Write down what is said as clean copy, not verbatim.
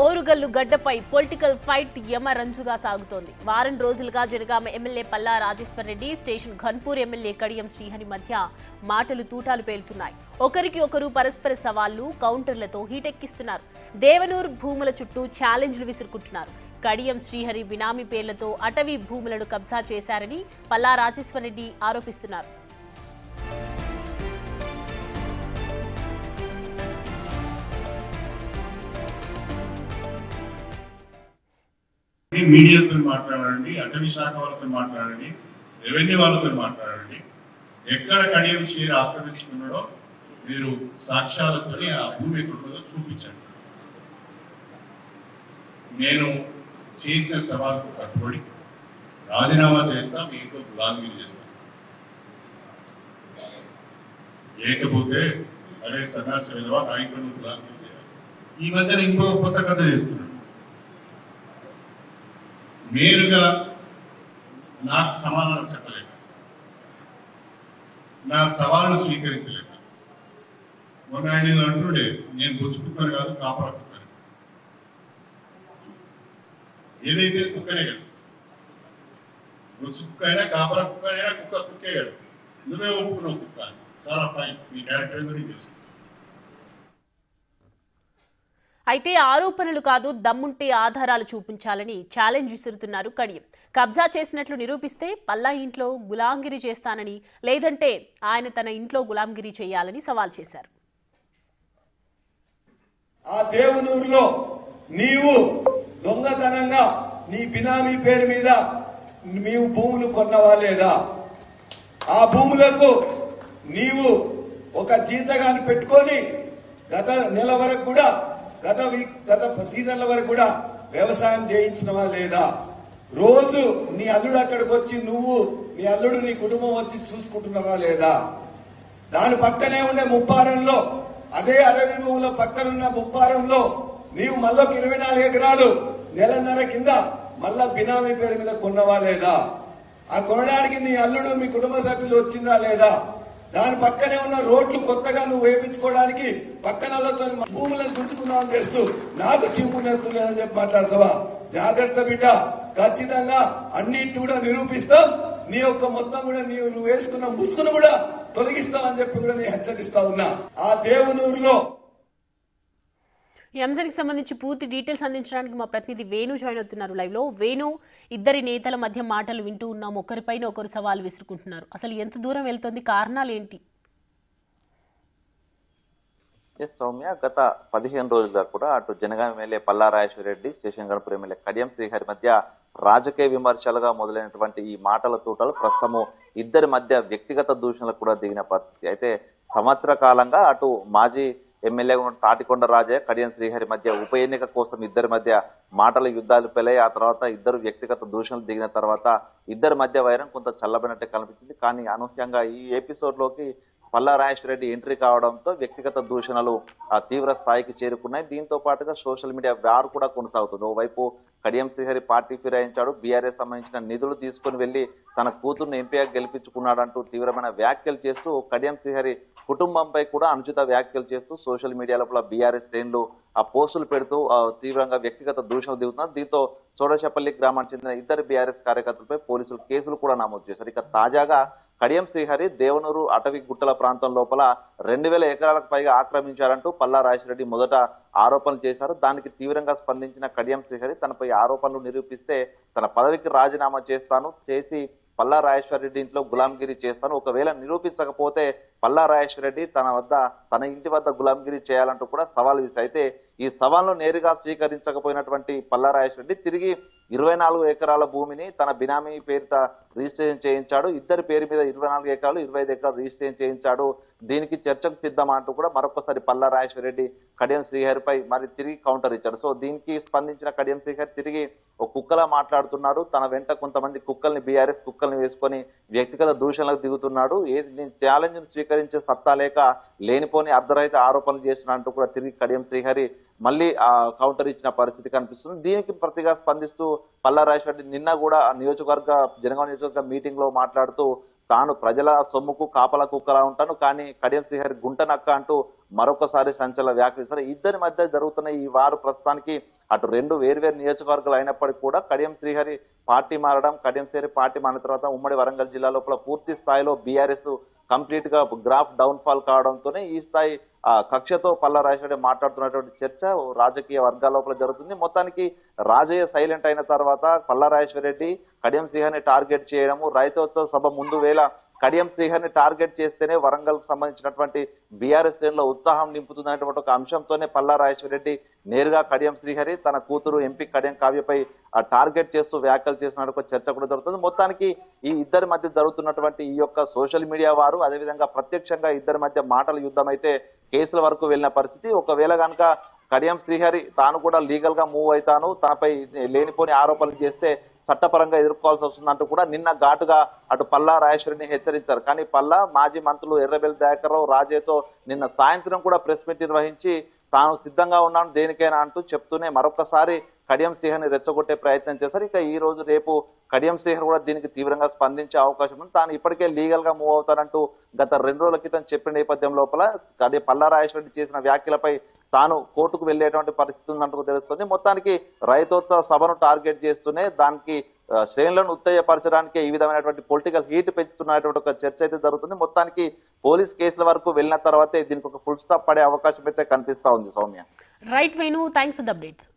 ఓరుగల్లు గడ్డపై political fight యమరంజుగా సాగుతోంది. వారం రోజులుగా Jangaon MLA Palla Rajeshwar Reddy, Station Ghanpur MLA Kadiyam Srihari మధ్య మాటలు తూటాలు పేలుతున్నాయి. ఒకరికి ఒకరు పరస్పర సవాళ్లు, కౌంటర్లతో హీటెక్కిస్తున్నారు. దేవనూరు భూముల చుట్టూ ఛాలెంజ్లు విసురుకుంటున్నారు. కడియం శ్రీహరి బినామీ పేర్లతో అటవీ భూములను కబ్జా చేశారని పల్లా రాజేశ్వర్ రెడ్డి ఆరోపిస్తున్నారు. మీడియాతో మాట్లాడండి, అటవీ శాఖ వాళ్ళతో మాట్లాడండి, రెవెన్యూ వాళ్ళతో మాట్లాడండి. ఎక్కడ కడియం శ్రీహరి ఆక్రమించుకున్నాడో మీరు సాక్ష్యాలతో ఆ భూమి ఎక్కడుందో చూపించండి. నేను చేసిన సవాల్కు కట్టుబడి రాజీనామా చేస్తా, మీ ఇంట్లో గులాంగిరి చేస్తా. లేకపోతే అరే సన్నాస విధవా నా ఇంట్లో గులాంగిరి చేయాలి. ఈ మధ్యన ఇంకో కొత్త కథ చేస్తున్నాడు. నేరుగా నాకు సమాధానం చెప్పలేక, నా సవాళ్ళను స్వీకరించలేక, మొన్న ఆయన అంటుడే నేను బుచ్చుకుక్కను కాదు కాపలా కుక్కని. ఏదైతే కుక్కనే కదా, బుచ్చు కుక్క అయినా కాపలా కుక్క అయినా కుక్కే కదా. నువ్వే ఒప్పుకున్నావు కుక్క, చాలా ఫైన్, మీ క్యారెక్టర్ ఏందో నీకు తెలుసు. అయితే ఆరోపణలు కాదు, దమ్ముంటే ఆధారాలు చూపించాలని ఛాలెంజ్ విసురుతున్నారు కడియం. కబ్జా చేసినట్లు నిరూపిస్తే పల్లా ఇంట్లో గులాంగిరి చేస్తానని, లేదంటే ఆయన తన ఇంట్లో గులాంగిరి చేయాలని సవాల్ చేశారు. ఆ దేవనూరులో నీవు దొంగతనంగా నీ బినామీ పేరు మీద నీవు భూములు కొన్నవా లేదా? ఆ భూములకు నీవు ఒక జీతగాని పెట్టుకొని గత నెల వరకు కూడా గత సీజన్ల వరకు కూడా వ్యవసాయం చేయించినవా లేదా? రోజు నీ అల్లుడు అక్కడికి వచ్చి నువ్వు నీ అల్లుడు నీ కుటుంబం వచ్చి చూసుకుంటున్నావా లేదా? దాని పక్కనే ఉండే ముప్పారంలో, అదే అడవి భూముల పక్కనున్న ముప్పారంలో నీవు మళ్ళీ 24 ఎకరాలు నెలన్నర కింద మళ్ళా బినామీ పేరు మీద కొన్నవా లేదా? ఆ కొనడానికి నీ అల్లుడు మీ కుటుంబ సభ్యులు వచ్చిందా లేదా? దాని పక్కనే ఉన్న రోడ్లు కొత్తగా నువ్వు వేయించుకోవడానికి పక్కనతో భూములను తుంచుకున్నావని చేస్తూ నాకు చిమ్మునెత్తులేదని చెప్పి మాట్లాడతావా? జాగ్రత్త బిడ్డ, ఖచ్చితంగా అన్నిటి కూడా నిరూపిస్తాం. నీ యొక్క మొత్తం కూడా నువ్వు వేసుకున్న ముసుగును కూడా తొలగిస్తామని చెప్పి కూడా నేను హెచ్చరిస్తా ఉన్నా. ఆ దేవనూరులో ఈ అంశానికి సంబంధించి పూర్తి డీటెయిల్స్ అందించడానికి మా ప్రతినిధి వేణు జాయిన్ అవుతున్నారు లైవ్ లో. వేణు, ఇద్దరి నేతల మధ్య మాటలు వింటూ ఉన్నాం. ఒకరిపైన ఒకరు సవాల్ విసురుకుంటున్నారు. అసలు ఎంత దూరం వెళ్తుంది, కారణాలు ఏంటి? సౌమ్య, గత 15 రోజులుగా కూడా అటు Jangaon MLA Palla Rajeshwar Reddy, Station Ghanpur MLA Kadiyam Srihari మధ్య రాజకీయ విమర్శలుగా మొదలైనటువంటి ఈ మాటల తూటలు ప్రస్తుతము ఇద్దరి మధ్య వ్యక్తిగత దూషణలకు కూడా దిగిన పరిస్థితి. అయితే సంవత్సర కాలంగా అటు మాజీ ఎమ్మెల్యే తాటికొండ రాజయ్య, కడియం శ్రీహరి మధ్య ఉప ఎన్నిక కోసం ఇద్దరి మధ్య మాటల యుద్ధాలు పెళ్ళాయి. ఆ తర్వాత ఇద్దరు వ్యక్తిగత దూషణలు దిగిన తర్వాత ఇద్దరి మధ్య వైరం కొంత చల్లబడినట్టే కనిపించింది. కానీ అనూహ్యంగా ఈ ఎపిసోడ్ లోకి పల్లా రాజేశ్వర్ రెడ్డి ఎంట్రీ కావడంతో వ్యక్తిగత దూషణలు తీవ్ర స్థాయికి చేరుకున్నాయి. దీంతో పాటుగా సోషల్ మీడియా వార్ కూడా కొనసాగుతుంది. ఓవైపు కడియం శ్రీహరి పార్టీ ఫిరాయించాడు, బీఆర్ఎస్ సంబంధించిన నిధులు తీసుకుని వెళ్లి తన కూతుర్ని ఎంపీగా గెలిపించుకున్నాడంటూ తీవ్రమైన వ్యాఖ్యలు చేస్తూ కడియం శ్రీహరి కుటుంబంపై కూడా అనుచిత వ్యాఖ్యలు చేస్తూ సోషల్ మీడియా లోపల బీఆర్ఎస్ శ్రేణులు ఆ పోస్టులు పెడుతూ తీవ్రంగా వ్యక్తిగత దూషణలు దిగుతున్నారు. దీంతో సోడశపల్లి గ్రామానికి చెందిన ఇద్దరు బీఆర్ఎస్ కార్యకర్తలపై పోలీసులు కేసులు కూడా నమోదు చేశారు. ఇక తాజాగా కడియం శ్రీహరి దేవనూరు అటవీ గుట్టల ప్రాంతం లోపల 2000 ఎకరాలకు పైగా ఆక్రమించారంటూ పల్లా రాజేశ్వర్ రెడ్డి మొదట ఆరోపణలు చేశారు. దానికి తీవ్రంగా స్పందించిన కడియం శ్రీహరి తనపై ఆరోపణలు నిరూపిస్తే తన పదవికి రాజీనామా చేసి పల్లా రాజేశ్వర్ రెడ్డి ఇంట్లో గులాంగిరి చేస్తాను, ఒకవేళ నిరూపించకపోతే పల్లా రాజేశ్వర్ రెడ్డి తన ఇంటి వద్ద గులాంగిరి చేయాలంటూ కూడా సవాల్ విసిరారు. అయితే ఈ సవాల్ను నేరుగా స్వీకరించకపోయినటువంటి పల్లా రాజేశ్వర్ రెడ్డి తిరిగి 24 ఎకరాల భూమిని తన బినామీ పేరిట రిజిస్ట్రేషన్ చేయించాడు. ఇద్దరి పేరు మీద 24 ఎకరాలు 25 ఎకరాలు రిజిస్ట్రేషన్ చేయించాడు. దీనికి చర్చకు సిద్ధం అంటూ కూడా మరొకసారి పల్లా రాజేశ్వర్ రెడ్డి కడియం శ్రీహరిపై మరి తిరిగి కౌంటర్ ఇచ్చాడు. సో దీనికి స్పందించిన కడియం శ్రీహరి తిరిగి ఒక కుక్కలా మాట్లాడుతున్నాడు. తన వెంట కొంతమంది కుక్కల్ని, బీఆర్ఎస్ కుక్కల్ని వేసుకొని వ్యక్తిగత దూషణలకు దిగుతున్నాడు. నేను ఛాలెంజ్ ను స్వీకరించే సత్తా లేక లేనిపోని అర్ధరహిత ఆరోపణలు చేస్తున్నా అంటూ కూడా తిరిగి కడియం శ్రీహరి మళ్ళీ కౌంటర్ ఇచ్చిన పరిస్థితి కనిపిస్తుంది. దీనికి ప్రతిగా స్పందిస్తూ పల్లా రాజేశ్వర్ రెడ్డి నిన్న కూడా జనగామ నియోజకవర్గ మీటింగ్ లో మాట్లాడుతూ తాను ప్రజల సొమ్ముకు కాపల కుక్కలా ఉంటాను, కానీ కడియం శ్రీహరి గుంటనక్క అంటూ మరొకసారి సంచలన వ్యాఖ్యలు చేశారు. ఇద్దరి మధ్య జరుగుతున్న ఈ వారు ప్రస్తుతానికి అటు రెండు వేర్వేరు నియోజకవర్గాలు అయినప్పటికీ కూడా కడియం శ్రీహరి పార్టీ మారడం, కడియం శ్రీహరి పార్టీ మారిన తర్వాత ఉమ్మడి వరంగల్ జిల్లా లోపల పూర్తి స్థాయిలో బీఆర్ఎస్ కంప్లీట్ గా గ్రాఫ్ డౌన్ ఫాల్ కావడంతోనే ఈ స్థాయి కక్షతో పల్లా రాజశేఖర మాట్లాడుతున్నటువంటి చర్చ రాజకీయ వర్గాల లోపల జరుగుతుంది. మొత్తానికి రాజయ్య సైలెంట్ అయిన తర్వాత పల్లా రాజేశ్వర రెడ్డి కడియం శ్రీహరిని టార్గెట్ చేయడము, రైతోత్సవ సభ ముందు వేళ కడియం శ్రీహరిని టార్గెట్ చేస్తేనే వరంగల్ కు సంబంధించినటువంటి బీఆర్ఎస్ శ్రేణుల్లో ఉత్సాహం నింపుతున్నటువంటి ఒక అంశంతోనే పల్లా రాజేశ్వర రెడ్డి నేరుగా కడియం శ్రీహరి తన కూతురు ఎంపీ కడియం కావ్యపై టార్గెట్ చేస్తూ వ్యాఖ్యలు చేసిన ఒక చర్చ కూడా జరుగుతుంది. మొత్తానికి ఈ ఇద్దరి మధ్య జరుగుతున్నటువంటి ఈ యొక్క సోషల్ మీడియా వారు అదేవిధంగా ప్రత్యక్షంగా ఇద్దరి మధ్య మాటల యుద్ధం అయితే కేసుల వరకు వెళ్ళిన పరిస్థితి. ఒకవేళ కనుక కడియం శ్రీహరి తాను కూడా లీగల్ గా మూవ్ అవుతాను, తనపై లేనిపోని ఆరోపణలు చేస్తే చట్టపరంగా ఎదుర్కోవాల్సి వస్తుందంటూ కూడా నిన్న ఘాటుగా అటు పల్లా రాజేశ్వరిని హెచ్చరించారు. కానీ పల్లా మాజీ మంత్రులు ఎర్రబెల్లి దయాకర్ రావు రాజేతో నిన్న సాయంత్రం కూడా ప్రెస్ మీట్ నిర్వహించి తాను సిద్ధంగా ఉన్నాను దేనికైనా అంటూ చెప్తూనే మరొకసారి కడియం శ్రీహరిని రెచ్చగొట్టే ప్రయత్నం చేశారు. ఇక ఈ రోజు రేపు కడియం శ్రీహరి కూడా దీనికి తీవ్రంగా స్పందించే అవకాశం ఉంది. తాను ఇప్పటికే లీగల్ గా మూవ్ అవుతానంటూ గత 2 రోజుల క్రితం చెప్పిన నేపథ్యం లోపల పల్లా రాజేశ్వరి చేసిన వ్యాఖ్యలపై తాను కోర్టుకు వెళ్లేటువంటి పరిస్థితి ఉందంటూ తెలుస్తుంది. మొత్తానికి రైతోత్సవ సభను టార్గెట్ చేస్తూనే దానికి శ్రేణులను ఉత్తేజపరచడానికి ఈ విధమైనటువంటి పొలిటికల్ హీట్ పెంచుతున్నటువంటి ఒక చర్చ అయితే జరుగుతుంది. మొత్తానికి పోలీస్ కేసుల వరకు వెళ్ళిన తర్వాతే దీనికి ఒక ఫుల్ స్టాప్ పడే అవకాశం అయితే కనిపిస్తా ఉంది. Soumya. Right Venu, thanks for the updates.